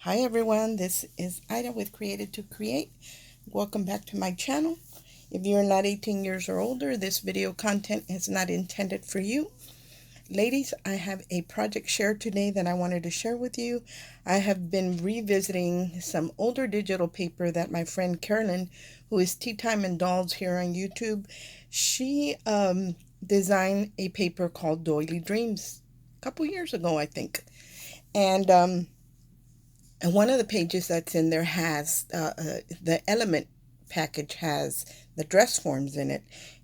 Hi everyone, this is Ida with Created to Create. Welcome back to my channel. If you're not 18 years or older, this video content is not intended for you. Ladies, I have a project share today that I wanted to share with you. I have been revisiting some older digital paper that my friend Carolyn, who is Tea Time and Dolls here on YouTube, she designed a paper called Doily Dreams a couple years ago, I think. And one of the pages that's in there has the element package has the dress forms in it.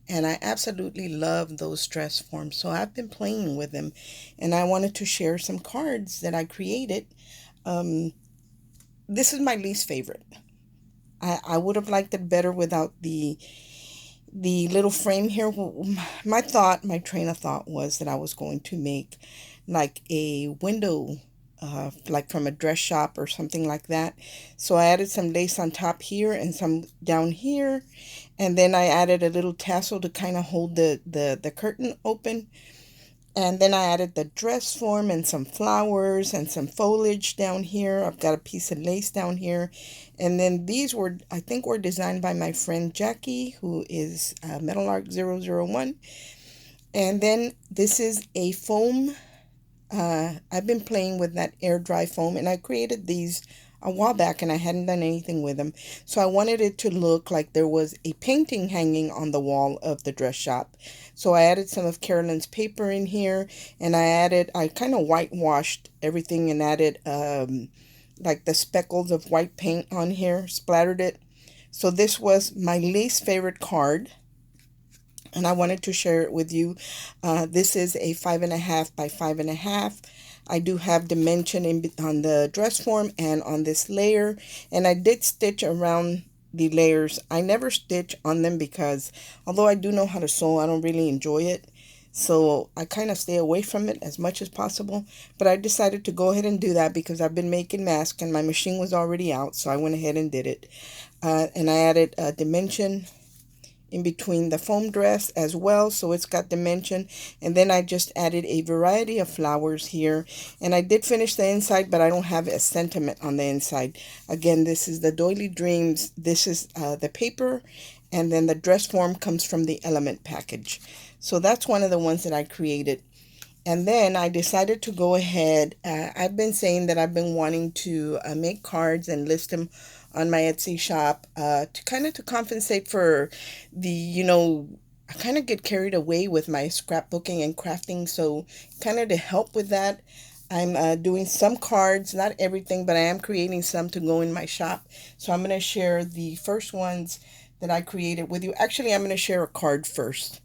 And I absolutely love those dress forms. So I've been playing with them. And I wanted to share some cards that I created. Um, this is my least favorite. I would have liked it better without the little frame here. My train of thought was that I was going to make like a window, like from a dress shop or something like that. So I added some lace on top here and some down here. And then I added a little tassel to kind of hold the curtain open. And then I added the dress form and some flowers and some foliage down here. I've got a piece of lace down here. And then these were, I think, were designed by my friend Jackie, who is Metal Art 001. And then this is a foam. I've been playing with that air dry foam, and I created these a while back and I hadn't done anything with them. So I wanted it to look like there was a painting hanging on the wall of the dress shop. So I added some of Carolyn's paper in here, and I kind of whitewashed everything and added like the speckles of white paint on here, splattered it. So this was my least favorite card, and I wanted to share it with you. This is a 5.5 by 5.5. I do have dimension on the dress form and on this layer, and I did stitch around the layers. I never stitch on them because although I do know how to sew, I don't really enjoy it. So I kind of stay away from it as much as possible. But I decided to go ahead and do that because I've been making masks and my machine was already out. So I went ahead and did it. And I added a dimension in between the foam dress as well, so it's got dimension. And then I just added a variety of flowers here, and I did finish the inside, but I don't have a sentiment on the inside. Again, this is the Doily Dreams. This is the paper, and then the dress form comes from the element package. So that's one of the ones that I created. And then I decided to go ahead. I've been saying that I've been wanting to make cards and list them on my Etsy shop, to kind of to compensate for I kind of get carried away with my scrapbooking and crafting. So kind of to help with that, I'm doing some cards, not everything, but I am creating some to go in my shop. So I'm going to share the first ones that I created with you. Actually, I'm going to share a card first.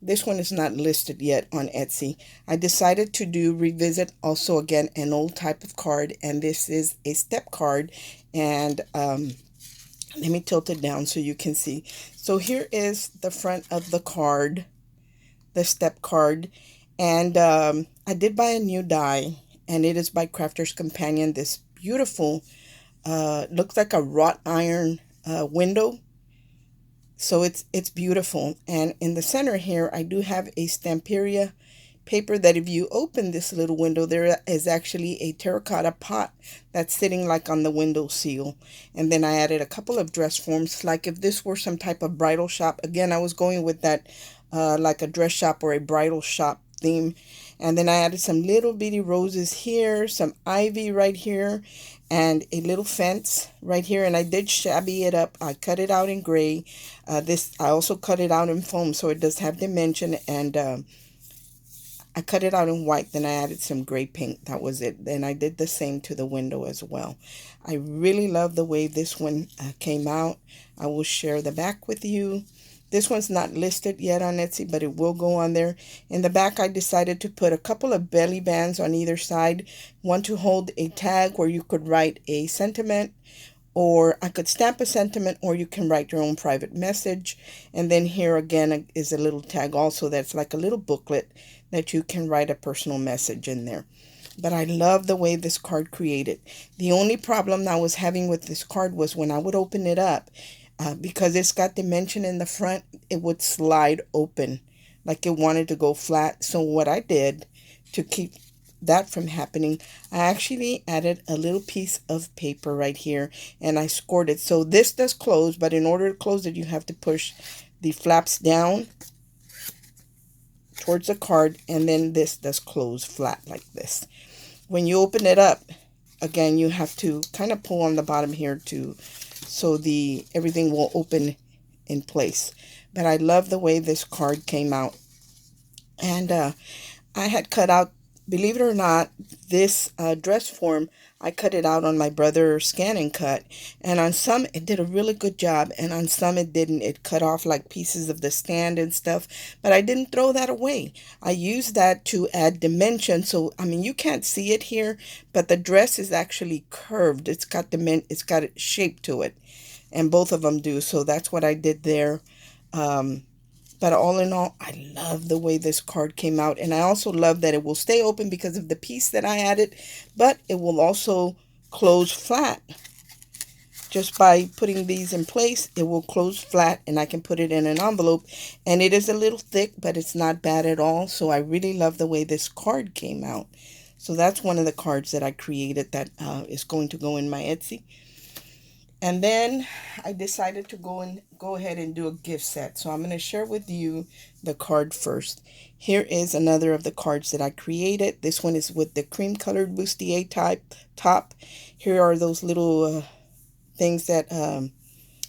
This one is not listed yet on Etsy. I decided to do revisit also again an old type of card, and this is a step card. And let me tilt it down so you can see. So here is the front of the card, the step card. And I did buy a new die, and it is by Crafter's Companion. This beautiful, looks like a wrought iron window. So it's beautiful. And in the center here, I do have a Stamperia paper that if you open this little window, there is actually a terracotta pot that's sitting like on the window seal. And then I added a couple of dress forms, like if this were some type of bridal shop. Again, I was going with that like a dress shop or a bridal shop theme. And then I added some little bitty roses here, some ivy right here, and a little fence right here. And I did shabby it up. I cut it out in gray. This I also cut it out in foam, so it does have dimension. And I cut it out in white. Then I added some gray paint. That was it. Then I did the same to the window as well. I really love the way this one came out. I will share the back with you. This one's not listed yet on Etsy, but it will go on there. In the back, I decided to put a couple of belly bands on either side. One to hold a tag where you could write a sentiment, or I could stamp a sentiment, or you can write your own private message. And then here again is a little tag also that's like a little booklet that you can write a personal message in there. But I love the way this card created. The only problem I was having with this card was when I would open it up, because it's got dimension in the front, it would slide open like it wanted to go flat. So what I did to keep that from happening, I actually added a little piece of paper right here and I scored it. So this does close, but in order to close it, you have to push the flaps down towards the card, and then this does close flat like this. When you open it up, again, you have to kind of pull on the bottom here to so the everything will open in place. But I love the way this card came out. And I had cut out, believe it or not, this dress form. I cut it out on my brother's scan and cut. And on some, it did a really good job. And on some, it didn't. It cut off like pieces of the stand and stuff. But I didn't throw that away. I used that to add dimension. So, I mean, you can't see it here, but the dress is actually curved. It's got a shape to it. And both of them do. So that's what I did there. Um, but all in all, I love the way this card came out. And I also love that it will stay open because of the piece that I added. But it will also close flat. Just by putting these in place, it will close flat and I can put it in an envelope. And it is a little thick, but it's not bad at all. So I really love the way this card came out. So that's one of the cards that I created that is going to go in my Etsy. And then I decided to go ahead and do a gift set. So I'm going to share with you the card first. Here is another of the cards that I created. This one is with the cream colored bustier type top. Here are those little things that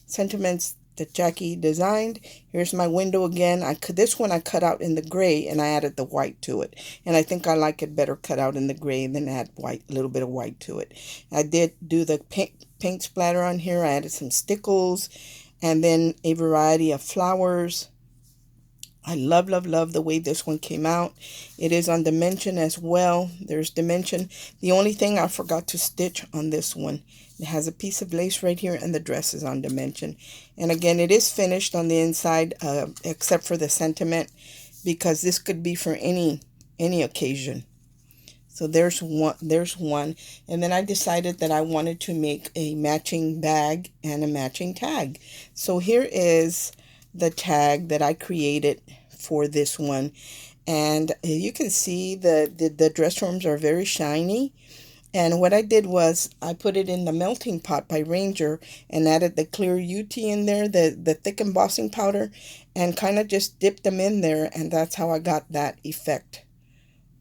sentiments that Jackie designed. Here's my window again. This one I cut out in the gray and I added the white to it. And I think I like it better cut out in the gray and then add white, a little bit of white to it. I did do the paint splatter on here. I added some stickles and then a variety of flowers. I love, love, love the way this one came out. It is on dimension as well. There's dimension. The only thing I forgot to stitch on this one, it has a piece of lace right here and the dress is on dimension. And again, it is finished on the inside except for the sentiment because this could be for any occasion. So there's one. And then I decided that I wanted to make a matching bag and a matching tag. So here is the tag that I created for this one. And you can see the dress forms are very shiny. And what I did was I put it in the melting pot by Ranger and added the clear UT in there, the thick embossing powder, and kind of just dipped them in there. And that's how I got that effect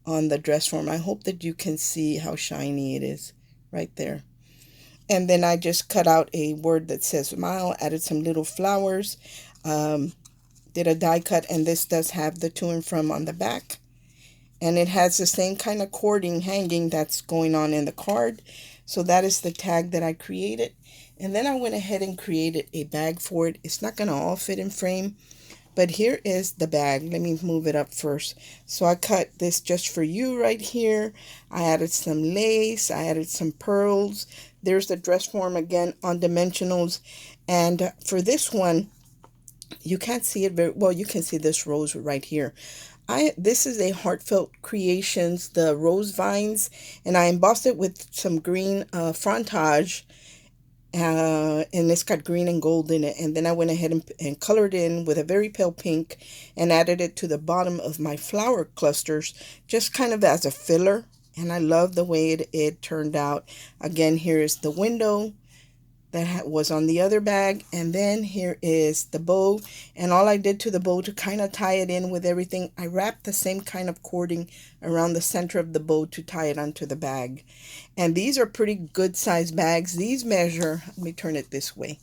on the dress form. I hope that you can see how shiny it is right there. And then I just cut out a word that says smile, added some little flowers, did a die cut, and this does have the to and from on the back. And it has the same kind of cording hanging that's going on in the card. So that is the tag that I created. And then I went ahead and created a bag for it. It's not going to all fit in frame, but here is the bag. Let me move it up first. So I cut this just for you right here. I added some lace. I added some pearls. There's the dress form again on dimensionals. And for this one, you can't see it very well. You can see this rose right here. This is a Heartfelt Creations, the rose vines, and I embossed it with some green frontage, and it's got green and gold in it. And then I went ahead and colored in with a very pale pink and added it to the bottom of my flower clusters, just kind of as a filler. And I love the way it turned out. Again, here is the window that was on the other bag, and then here is the bow. And all I did to the bow to kind of tie it in with everything, I wrapped the same kind of cording around the center of the bow to tie it onto the bag. And these are pretty good size bags. These measure, let me turn it this way,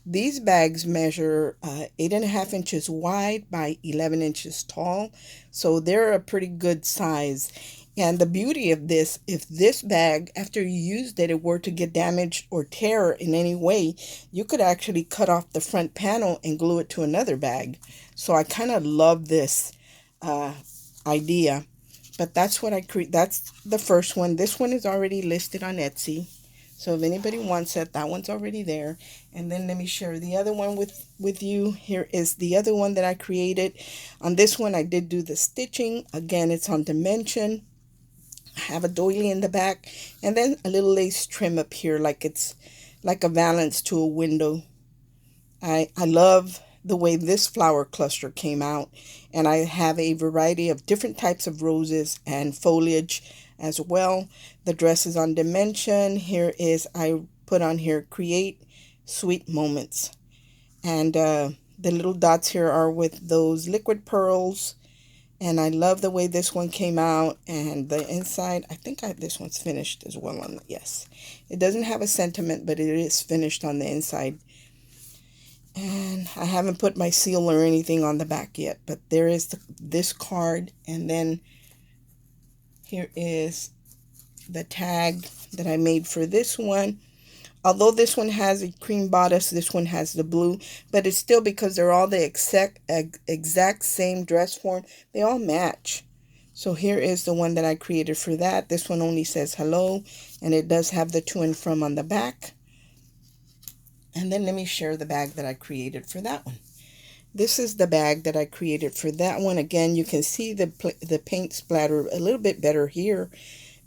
these bags measure 8.5 inches wide by 11 inches tall, so they're a pretty good size. And the beauty of this, if this bag, after you used it, it were to get damaged or tear in any way, you could actually cut off the front panel and glue it to another bag. So I kind of love this idea. But that's what that's the first one. This one is already listed on Etsy. So if anybody wants it, that one's already there. And then let me share the other one with you. Here is the other one that I created. On this one, I did do the stitching. Again, it's on dimension. I have a doily in the back and then a little lace trim up here like it's like a valance to a window. I love the way this flower cluster came out, and I have a variety of different types of roses and foliage as well. The dress is on dimension. Here is, I put on here, create sweet moments. And the little dots here are with those liquid pearls. And I love the way this one came out. And the inside, I think this one's finished as well. Yes. It doesn't have a sentiment, but it is finished on the inside. And I haven't put my seal or anything on the back yet. But there is this card. And then here is the tag that I made for this one. Although this one has a cream bodice, this one has the blue, but it's still, because they're all the exact same dress form, they all match. So here is the one that I created for that. This one only says hello, and it does have the to and from on the back. And then let me share the bag that I created for that one. This is the bag that I created for that one. Again, you can see the paint splatter a little bit better here.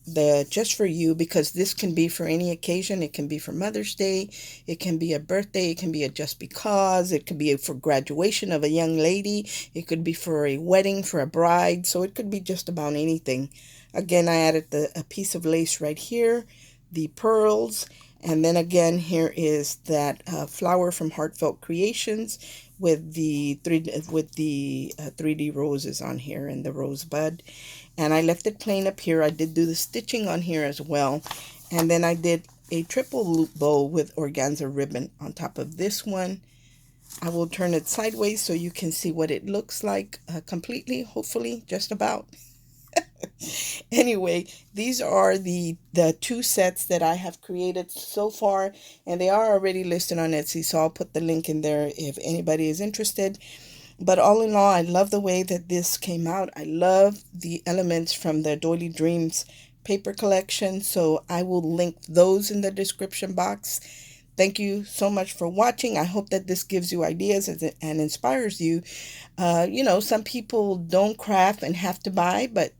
The just for you, because this can be for any occasion. It can be for Mother's Day, it can be a birthday, it can be a just because, it could be for graduation of a young lady, it could be for a wedding for a bride, so it could be just about anything. Again, I added a piece of lace right here, the pearls, and then again here is that flower from Heartfelt Creations with the 3D roses on here and the rosebud. And I left it plain up here. I did do the stitching on here as well. And then I did a triple loop bow with organza ribbon on top of this one. I will turn it sideways so you can see what it looks like completely, hopefully, just about. Anyway, these are the two sets that I have created so far, and they are already listed on Etsy, so I'll put the link in there if anybody is interested. But all in all, I love the way that this came out. I love the elements from the Doily Dreams paper collection, so I will link those in the description box. Thank you so much for watching. I hope that this gives you ideas and inspires you. Some people don't craft and have to buy, but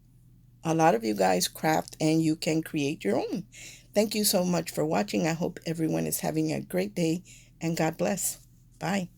a lot of you guys craft and you can create your own. Thank you so much for watching. I hope everyone is having a great day, and God bless. Bye.